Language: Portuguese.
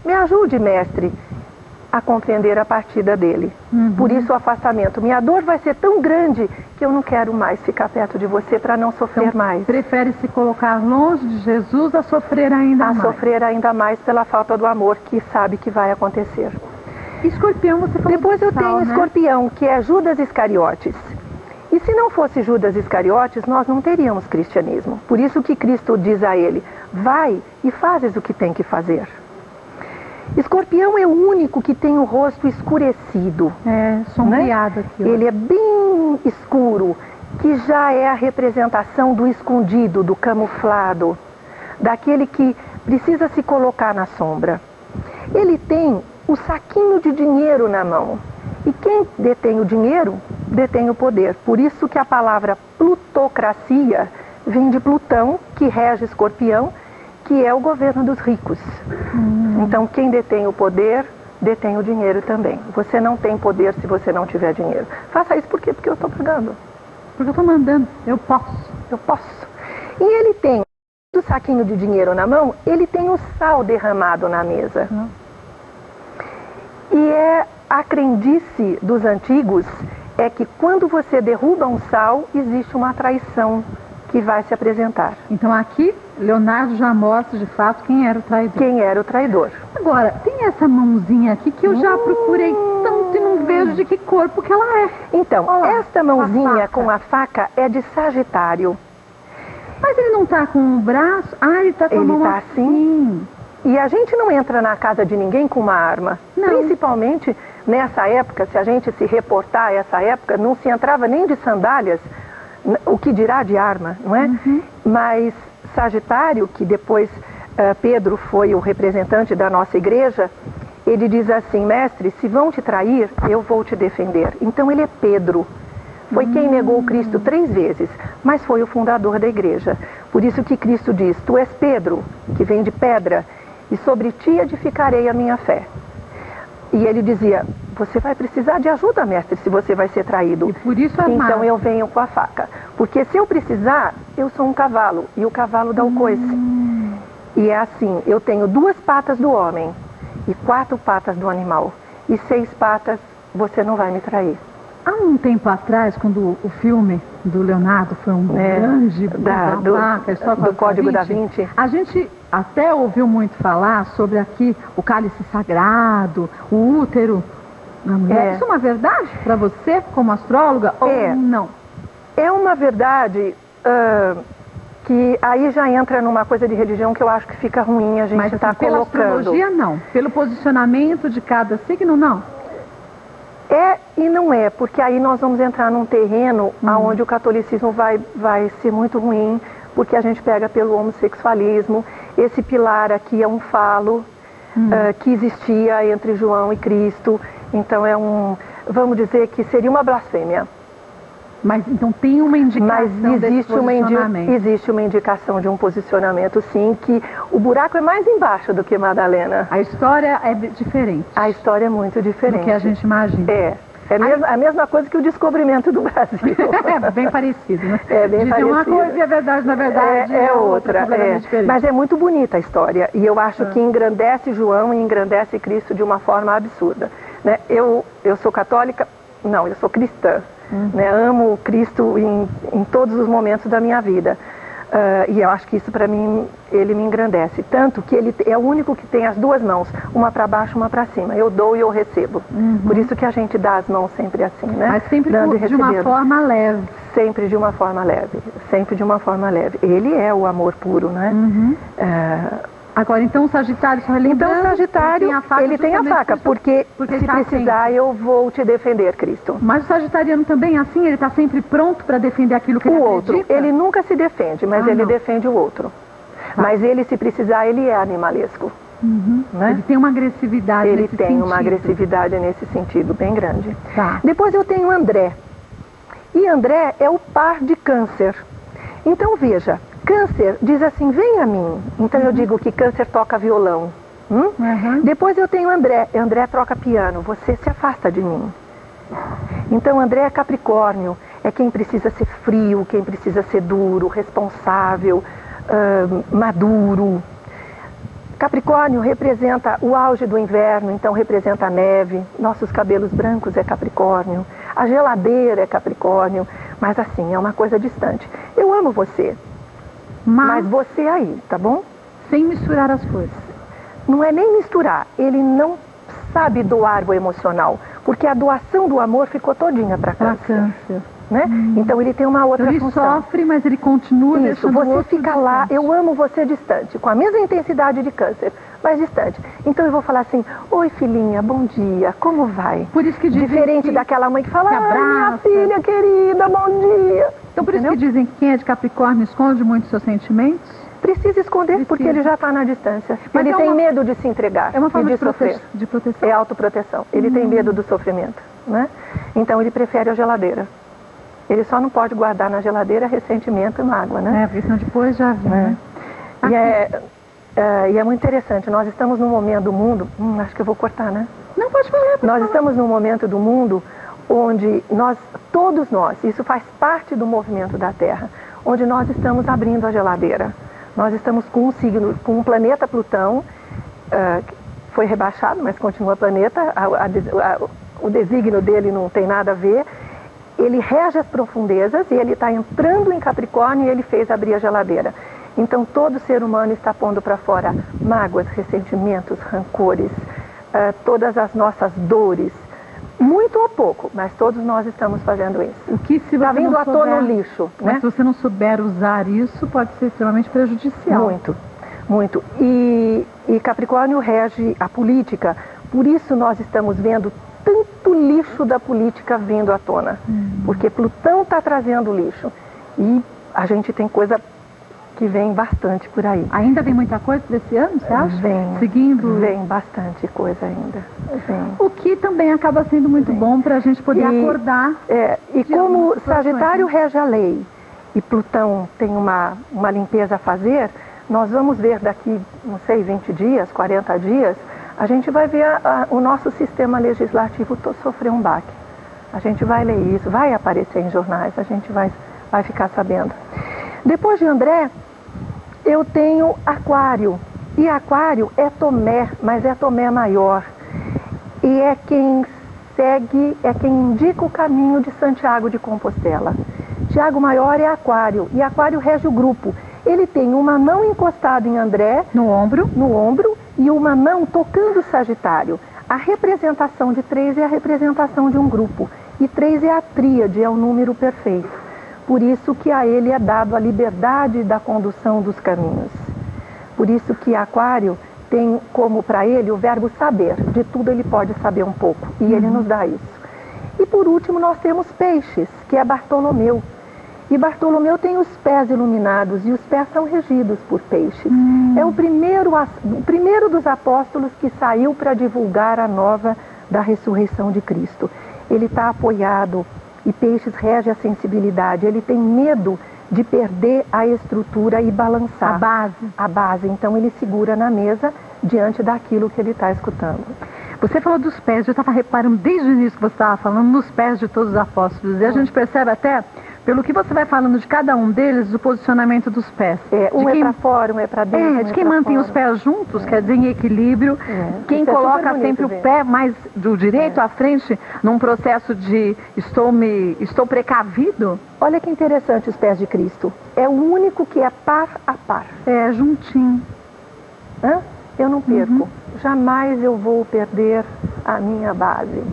Me ajude, mestre, a compreender a partida dele. Por isso o afastamento. Minha dor vai ser tão grande que eu não quero mais ficar perto de você para não sofrer mais. Prefere se colocar longe de Jesus a sofrer ainda mais. A sofrer ainda mais pela falta do amor que sabe que vai acontecer. Escorpião, você falou. Depois eu tenho Escorpião, que é Judas Iscariotes. E se não fosse Judas Iscariotes, nós não teríamos cristianismo. Por isso que Cristo diz a ele, vai e fazes o que tem que fazer. Escorpião é o único que tem o rosto escurecido. Sombreado aqui. Ele é bem escuro, que já é a representação do escondido, do camuflado, daquele que precisa se colocar na sombra. Ele tem o saquinho de dinheiro na mão. E quem detém o dinheiro, detém o poder. Por isso que a palavra plutocracia vem de Plutão, que rege Escorpião, que é o governo dos ricos. Então, quem detém o poder, detém o dinheiro também. Você não tem poder se você não tiver dinheiro. Faça isso por quê? Porque eu estou pagando. Porque eu estou mandando. Eu posso. Eu posso. E ele tem o saquinho de dinheiro na mão, ele tem o sal derramado na mesa. E a crendice dos antigos é que quando você derruba um sal, existe uma traição que vai se apresentar. Então aqui, Leonardo já mostra de fato quem era o traidor. Quem era o traidor. Agora, tem essa mãozinha aqui que eu já procurei tanto e não vejo de que corpo que ela é. Então, esta mãozinha com a faca é de Sagitário. Mas ele não está com o braço? Ele está com a mão assim. E a gente não entra na casa de ninguém com uma arma. Não. Principalmente nessa época, se a gente se reportar a essa época, não se entrava nem de sandálias, o que dirá de arma, não é? Mas Sagitário, que depois Pedro foi o representante da nossa igreja, ele diz assim, mestre, se vão te trair, eu vou te defender. Então ele é Pedro. Foi quem negou Cristo 3 vezes, mas foi o fundador da igreja. Por isso que Cristo diz, tu és Pedro, que vem de pedra, e sobre ti edificarei a minha fé. E ele dizia, você vai precisar de ajuda, mestre, se você vai ser traído. E por isso então eu venho com a faca. Porque se eu precisar, eu sou um cavalo, e o cavalo dá o coice. E é assim, eu tenho 2 patas do homem, e 4 patas do animal. E 6 patas, você não vai me trair. Há um tempo atrás, quando o filme do Leonardo foi um grande do Código da Vinci, a gente até ouviu muito falar sobre aqui o cálice sagrado, o útero na mulher. Isso é uma verdade para você, como astróloga, ou não? É uma verdade que aí já entra numa coisa de religião que eu acho que fica ruim a gente estar colocando. Pela astrologia, não. Pelo posicionamento de cada signo, não. É e não é, porque aí nós vamos entrar num terreno onde o catolicismo vai ser muito ruim, porque a gente pega pelo homossexualismo. Esse pilar aqui é um falo que existia entre João e Cristo, então vamos dizer que seria uma blasfêmia. Mas então tem uma indicação existe uma indicação de um posicionamento, sim, que o buraco é mais embaixo do que Madalena. A história é diferente. A história é muito diferente. Do que a gente imagina. É a mesma coisa que o descobrimento do Brasil. É bem parecido, né? É bem parecido. Uma coisa e a verdade, na verdade, é outra. Diferente. Mas é muito bonita a história. E eu acho que engrandece João e engrandece Cristo de uma forma absurda. Né? Eu sou católica? Não, eu sou cristã. Né? Amo Cristo em todos os momentos da minha vida. E eu acho que isso para mim, ele me engrandece. Tanto que ele é o único que tem as 2 mãos, uma para baixo, uma para cima. Eu dou e eu recebo. Por isso que a gente dá as mãos sempre assim, né? Mas sempre dando e de uma forma leve. Sempre de uma forma leve. Sempre de uma forma leve. Ele é o amor puro, né? Agora, então o Sagitário, só lembrando, então o Sagitário, ele tem a faca, porque se precisar eu vou te defender, Cristo. Mas o Sagitariano também é assim? Ele está sempre pronto para defender aquilo que ele acredita? O outro, ele nunca se defende, mas ele defende o outro. Mas ele, se precisar, ele é animalesco. Né? Ele tem uma agressividade nesse sentido. Ele tem uma agressividade nesse sentido, bem grande. Depois eu tenho André. E André é o par de Câncer. Então veja, Câncer diz assim, vem a mim. Então eu digo que Câncer toca violão. Depois eu tenho André. André troca piano. Você se afasta de mim. Então André é Capricórnio. É quem precisa ser frio, quem precisa ser duro, responsável, maduro. Capricórnio representa o auge do inverno, então representa a neve. Nossos cabelos brancos é Capricórnio. A geladeira é Capricórnio. Mas assim, é uma coisa distante. Eu amo você, mas você aí, tá bom? Sem misturar as coisas. Não é nem misturar. Ele não sabe doar o emocional, porque a doação do amor ficou todinha para Câncer. Né? Então ele tem uma outra ele função. Ele sofre, mas ele continua deixando você o outro fica distante. lá, eu amo você distante, com a mesma intensidade de Câncer, mas distante. Então eu vou falar assim: oi filhinha, bom dia, como vai? Por isso que dizem diferente daquela mãe que fala: minha filha querida, bom dia. Então por isso que dizem que quem é de Capricórnio esconde muito seus sentimentos? Precisa esconder, porque ele já está na distância. Mas ele tem medo de se entregar. É uma forma de sofrer. De proteção. É autoproteção. Ele tem medo do sofrimento, né? Então ele prefere a geladeira. Ele só não pode guardar na geladeira ressentimento e mágoa, né? Porque senão depois já viu, né? E é muito interessante. Nós estamos num momento do mundo... acho que eu vou cortar, né? Não, pode falar. Nós estamos num momento do mundo onde todos nós, isso faz parte do movimento da Terra, onde nós estamos abrindo a geladeira. Nós estamos com um signo, com um planeta Plutão, foi rebaixado, mas continua planeta, o desígnio dele não tem nada a ver. Ele rege as profundezas e ele está entrando em Capricórnio e ele fez abrir a geladeira. Então todo ser humano está pondo para fora mágoas, ressentimentos, rancores, todas as nossas dores. Muito ou pouco, mas todos nós estamos fazendo isso. O que se está vindo à tona no lixo, mas né? se você não souber usar isso, pode ser extremamente prejudicial. Muito, muito. E Capricórnio rege a política, por isso nós estamos vendo tanto lixo da política vindo à tona. Porque Plutão está trazendo lixo. E a gente tem coisa que vem bastante por aí. Ainda vem muita coisa desse ano, você acha? Vem bastante coisa ainda. O que também acaba sendo muito bom para a gente poder acordar. E como Sagitário rege a lei e Plutão tem uma limpeza a fazer, nós vamos ver daqui, não sei, 20 dias, 40 dias, a gente vai ver o nosso sistema legislativo sofrer um baque. A gente vai ler isso, vai aparecer em jornais, a gente vai ficar sabendo. Depois de André, eu tenho Aquário. E Aquário é Tomé, mas é Tomé maior. E é quem segue, é quem indica o caminho de Santiago de Compostela. Tiago Maior é Aquário, e Aquário rege o grupo. Ele tem uma mão encostada em André, no ombro, e uma mão tocando Sagitário. A representação de 3 é a representação de um grupo. E 3 é a tríade, é o número perfeito. Por isso que a ele é dado a liberdade da condução dos caminhos. Por isso que Aquário tem como para ele o verbo saber. De tudo ele pode saber um pouco. E ele nos dá isso. E por último nós temos Peixes, que é Bartolomeu. E Bartolomeu tem os pés iluminados e os pés são regidos por Peixes. É o primeiro dos apóstolos que saiu para divulgar a nova da ressurreição de Cristo. Ele está apoiado e Peixes rege a sensibilidade. Ele tem medo de perder a estrutura e balançar. A base. Então ele segura na mesa diante daquilo que ele está escutando. Você falou dos pés, eu estava reparando desde o início que você estava falando nos pés de todos os apóstolos. E a gente percebe até, pelo que você vai falando de cada um deles, o posicionamento dos pés. Um é para fora, um é para dentro. De quem mantém os pés juntos, quer dizer, em equilíbrio. Quem coloca sempre o pé mais do direito à frente, num processo de estou precavido. Olha que interessante os pés de Cristo. É o único que é par a par. É, juntinho. Eu não perco. Jamais eu vou perder a minha base.